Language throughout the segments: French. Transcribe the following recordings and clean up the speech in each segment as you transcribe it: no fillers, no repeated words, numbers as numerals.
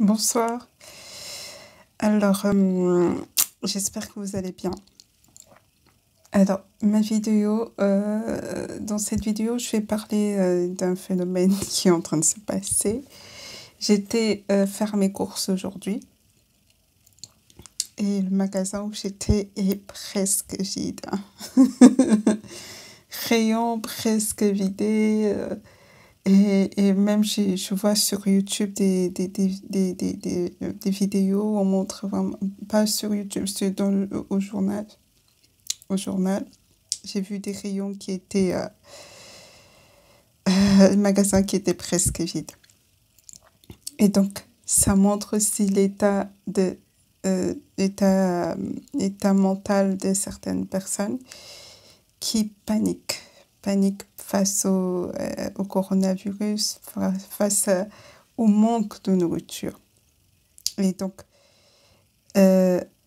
Bonsoir. Alors, j'espère que vous allez bien. Alors, dans cette vidéo, je vais parler d'un phénomène qui est en train de se passer. J'étais faire mes courses aujourd'hui et le magasin où j'étais est presque vide. Rayon presque vidé. Et même, je vois sur YouTube des vidéos, on montre vraiment, pas sur YouTube, c'est au journal. Au journal, j'ai vu des rayons qui étaient, le magasin qui était presque vide. Et donc, ça montre aussi l'état mental de certaines personnes qui paniquent face au coronavirus, face au manque de nourriture. Et donc,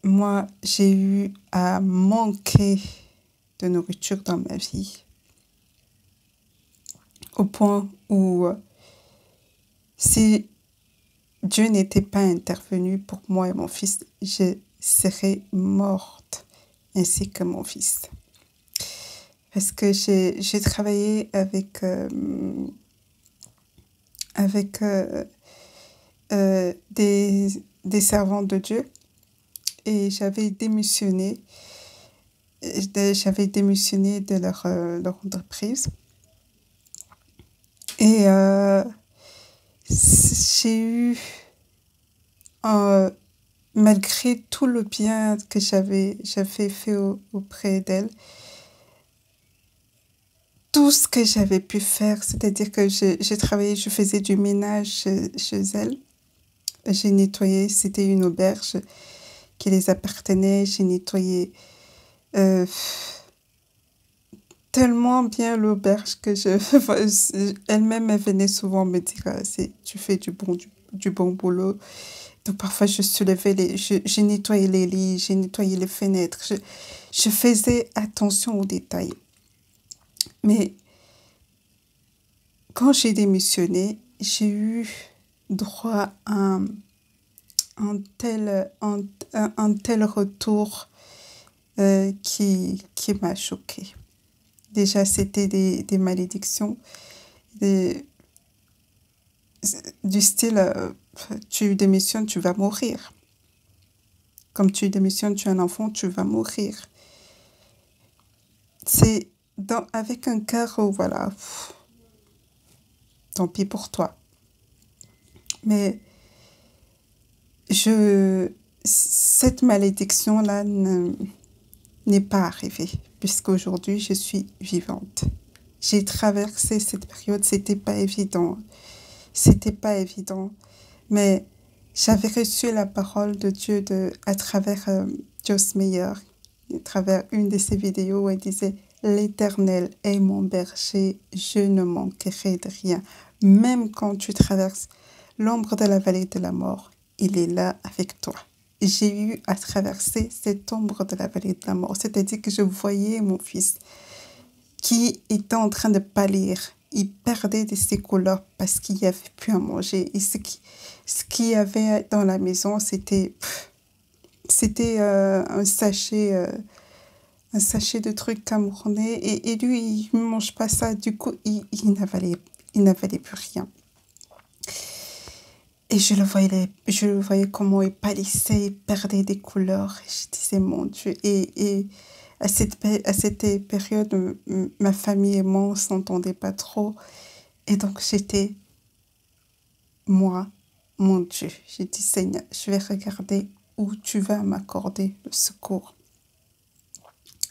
moi, j'ai eu à manquer de nourriture dans ma vie, au point où si Dieu n'était pas intervenu pour moi et mon fils, je serais morte, ainsi que mon fils. Parce que j'ai travaillé avec des servants de Dieu et j'avais démissionné de leur entreprise. Et j'ai eu, malgré tout le bien que j'avais fait auprès d'elle, tout ce que j'avais pu faire, c'est-à-dire que j'ai travaillé, je faisais du ménage chez elle. J'ai nettoyé, c'était une auberge qui les appartenait. J'ai nettoyé tellement bien l'auberge que elle-même, elle venait souvent me dire, tu fais du bon boulot. Donc parfois, j'ai nettoyé les lits, j'ai nettoyé les fenêtres. Je faisais attention aux détails. Mais quand j'ai démissionné, j'ai eu droit à un tel retour qui m'a choquée. Déjà, c'était des malédictions du style tu démissionnes, tu vas mourir. Comme tu démissionnes, tu as un enfant, tu vas mourir. C'est avec un cœur où, voilà, tant pis pour toi. Mais cette malédiction-là n'est pas arrivée, puisqu'aujourd'hui, je suis vivante. J'ai traversé cette période, c'était pas évident, mais j'avais reçu la parole de Dieu à travers Joss Meyer, à travers une de ses vidéos où elle disait « L'Éternel est mon berger, je ne manquerai de rien. Même quand tu traverses l'ombre de la vallée de la mort, il est là avec toi. » J'ai eu à traverser cette ombre de la vallée de la mort, c'est-à-dire que je voyais mon fils qui était en train de pâlir. Il perdait de ses couleurs parce qu'il n'y avait plus à manger. Et ce qu'il y avait dans la maison, c'était un sachet de trucs camerounais. Et lui, il ne mange pas ça. Du coup, il n'avalait plus rien. Et je le voyais comment il pâlissait, il perdait des couleurs. Et je disais, mon Dieu. Et à cette période, ma famille et moi, on ne s'entendait pas trop. Et donc, j'étais, moi, mon Dieu. J'ai dit, Seigneur, je vais regarder où tu vas m'accorder le secours.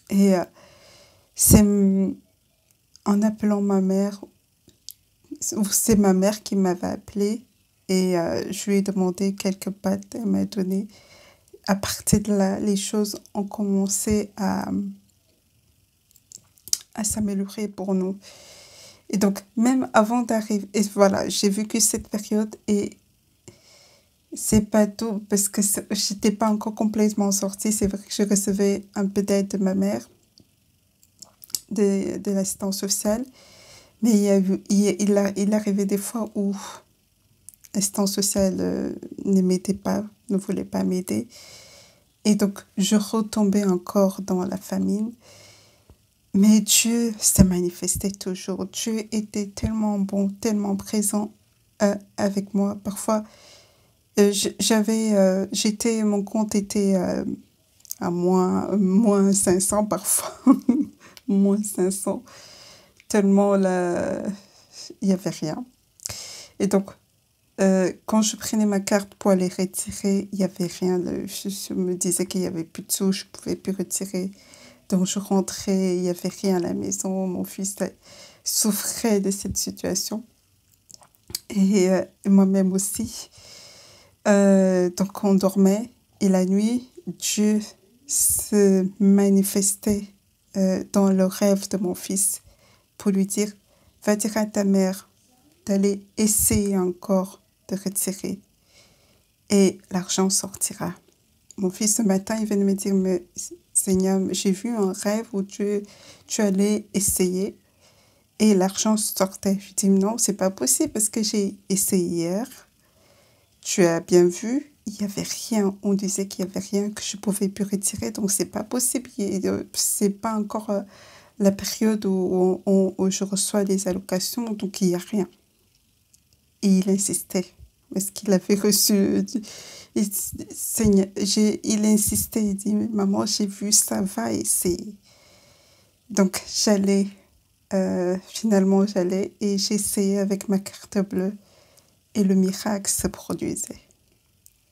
Et c'est en appelant ma mère, c'est ma mère qui m'avait appelée. Et je lui ai demandé quelques pâtes, elle m'a donné. À partir de là, les choses ont commencé à s'améliorer pour nous. Et donc, même avant d'arriver, et voilà, j'ai vécu cette période et c'est pas tout parce que j'étais pas encore complètement sortie. C'est vrai que je recevais un peu d'aide de ma mère, de l'assistance sociale, mais il arrivait des fois où assistante sociale ne m'aidait pas, ne voulait pas m'aider. Et donc, je retombais encore dans la famine. Mais Dieu se manifestait toujours. Dieu était tellement bon, tellement présent avec moi. Parfois, mon compte était à moins 500 parfois. Moins 500. Tellement là, il n'y avait rien. Et donc, quand je prenais ma carte pour aller retirer, il n'y avait rien. Je me disais qu'il n'y avait plus de sous, je ne pouvais plus retirer. Donc, je rentrais, il n'y avait rien à la maison. Mon fils souffrait de cette situation. Et moi-même aussi. Donc, on dormait. Et la nuit, Dieu se manifestait dans le rêve de mon fils pour lui dire, va dire à ta mère d'aller essayer encore de retirer et l'argent sortira. Mon fils, ce matin, il venait me dire, mais Seigneur, j'ai vu un rêve où tu allais essayer et l'argent sortait. Je dis, non, c'est pas possible parce que j'ai essayé hier. Tu as bien vu, il n'y avait rien. On disait qu'il n'y avait rien que je pouvais plus retirer, donc c'est pas possible. C'est pas encore la période où je reçois des allocations, donc il n'y a rien. Et il insistait. Parce qu'il avait reçu. Seigneur, il insistait, il dit, maman, j'ai vu ça, va essayer. Donc finalement j'allais et j'essayais avec ma carte bleue et le miracle se produisait.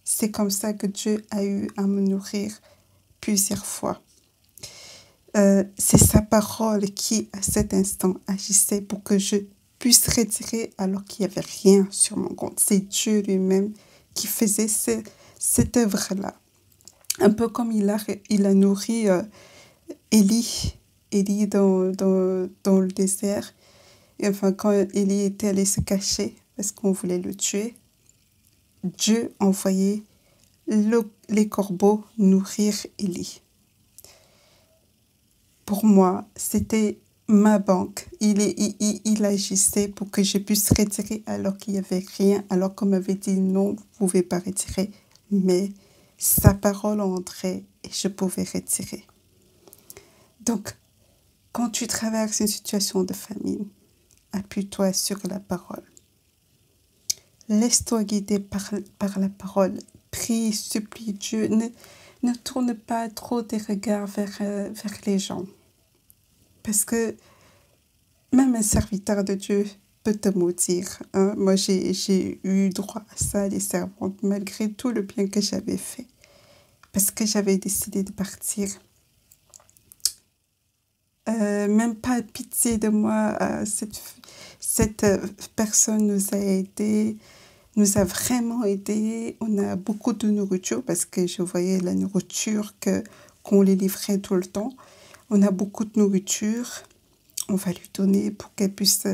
C'est comme ça que Dieu a eu à me nourrir plusieurs fois. C'est sa parole qui, à cet instant, agissait pour que je puisse retirer alors qu'il n'y avait rien sur mon compte. C'est Dieu lui-même qui faisait cette œuvre-là. Un peu comme il a nourri Élie dans le désert. Et enfin, quand Élie était allé se cacher parce qu'on voulait le tuer, Dieu envoyait les corbeaux nourrir Élie. Pour moi, c'était ma banque. Il agissait pour que je puisse retirer alors qu'il n'y avait rien, alors qu'on m'avait dit non, vous ne pouvez pas retirer. Mais sa parole entrait et je pouvais retirer. Donc, quand tu traverses une situation de famine, appuie-toi sur la parole. Laisse-toi guider par la parole. Prie, supplie Dieu. Ne tourne pas trop tes regards vers les gens. Parce que même un serviteur de Dieu peut te maudire. Hein? Moi, j'ai eu droit à ça, les servantes, malgré tout le bien que j'avais fait. Parce que j'avais décidé de partir. Même pas pitié de moi. Cette personne nous a aidés, nous a vraiment aidés. On a beaucoup de nourriture parce que je voyais la nourriture qu'on les livrait tout le temps. On a beaucoup de nourriture. On va lui donner pour qu'elle puisse,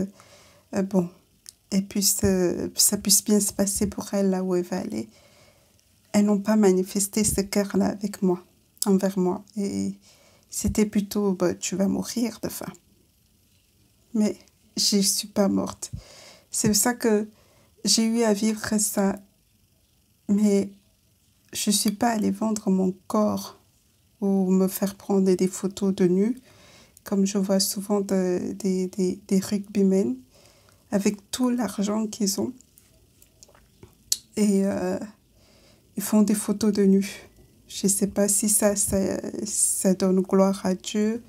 ça puisse bien se passer pour elle là où elle va aller. Elles n'ont pas manifesté ce cœur-là avec moi, envers moi. Et c'était plutôt, tu vas mourir de faim. Mais je ne suis pas morte. C'est pour ça que j'ai eu à vivre ça. Mais je ne suis pas allée vendre mon corps ou me faire prendre des photos de nus, comme je vois souvent des rugbymen, avec tout l'argent qu'ils ont. Et ils font des photos de nus. Je ne sais pas si ça donne gloire à Dieu.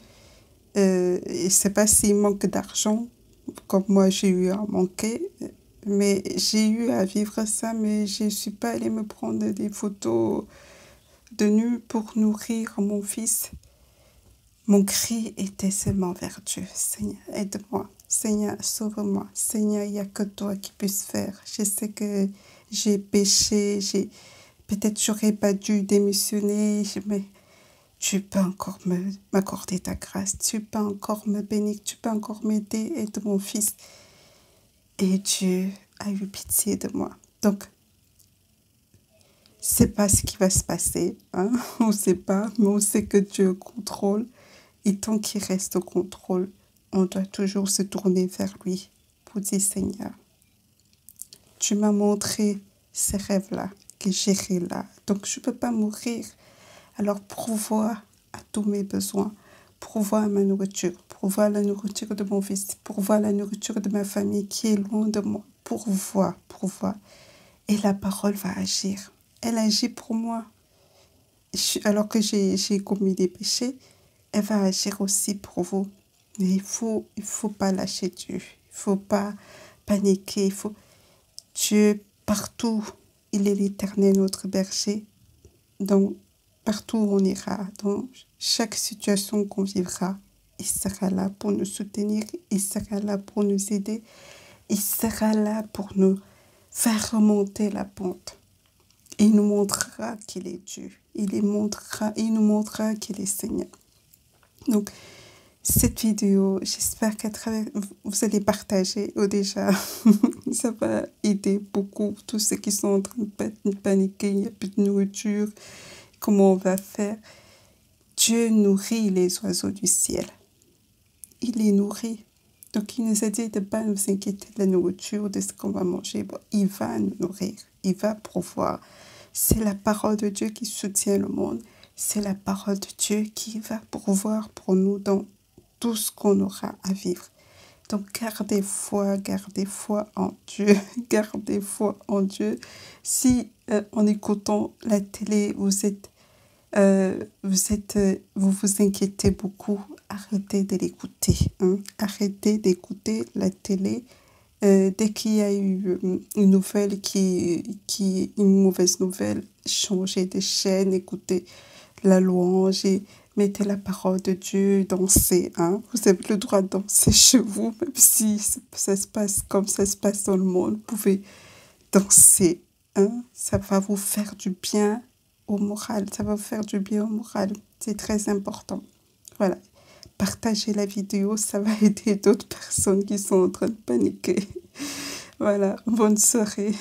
Je ne sais pas s'il manque d'argent, comme moi j'ai eu à manquer. Mais j'ai eu à vivre ça, mais je ne suis pas allée me prendre des photos de nus pour nourrir mon fils. Mon cri était seulement vers Dieu. Seigneur, aide-moi. Seigneur, sauve-moi. Seigneur, il n'y a que toi qui puisses faire. Je sais que j'ai péché. Peut-être j'aurais pas dû démissionner, mais tu peux encore m'accorder ta grâce. Tu peux encore me bénir. Tu peux encore m'aider. Aide mon fils. Et Dieu a eu pitié de moi. Donc, c'est pas ce qui va se passer. Hein? On ne sait pas, mais on sait que Dieu contrôle. Et tant qu'il reste au contrôle, on doit toujours se tourner vers lui pour dire, Seigneur, tu m'as montré ces rêves-là, que j'irai là. Donc, je ne peux pas mourir. Alors, pourvois à tous mes besoins. Pourvois à ma nourriture. Pourvois à la nourriture de mon fils. Pourvois à la nourriture de ma famille qui est loin de moi. Pourvois. Et la parole va agir. Elle agit pour moi. Alors que j'ai commis des péchés, elle va agir aussi pour vous. Mais il faut pas lâcher Dieu. Il faut pas paniquer. Dieu, partout, il est l'Éternel, notre berger. Donc, partout où on ira, dans chaque situation qu'on vivra, il sera là pour nous soutenir, il sera là pour nous aider, il sera là pour nous faire remonter la pente. Il nous montrera qu'il est Dieu. Il nous montrera qu'il est Seigneur. Donc, cette vidéo, j'espère qu'à travers, vous allez partager, ou déjà, ça va aider beaucoup tous ceux qui sont en train de paniquer, il n'y a plus de nourriture, comment on va faire. Dieu nourrit les oiseaux du ciel. Il les nourrit. Donc, il nous a dit de ne pas nous inquiéter de la nourriture, de ce qu'on va manger. Bon, il va nous nourrir, il va pourvoir. C'est la parole de Dieu qui soutient le monde. C'est la parole de Dieu qui va pourvoir pour nous dans tout ce qu'on aura à vivre. Donc, gardez foi en Dieu, gardez foi en Dieu. Si en écoutant la télé, vous vous inquiétez beaucoup, arrêtez de l'écouter. Arrêtez d'écouter la télé. Dès qu'il y a eu une nouvelle une mauvaise nouvelle, changez de chaîne, écoutez la louange et mettez la parole de Dieu, dansez. Vous avez le droit de danser chez vous, même si ça se passe comme ça se passe dans le monde. Vous pouvez danser. Ça va vous faire du bien au moral. Ça va vous faire du bien au moral. C'est très important. Voilà. Partagez la vidéo, ça va aider d'autres personnes qui sont en train de paniquer. Voilà. Bonne soirée.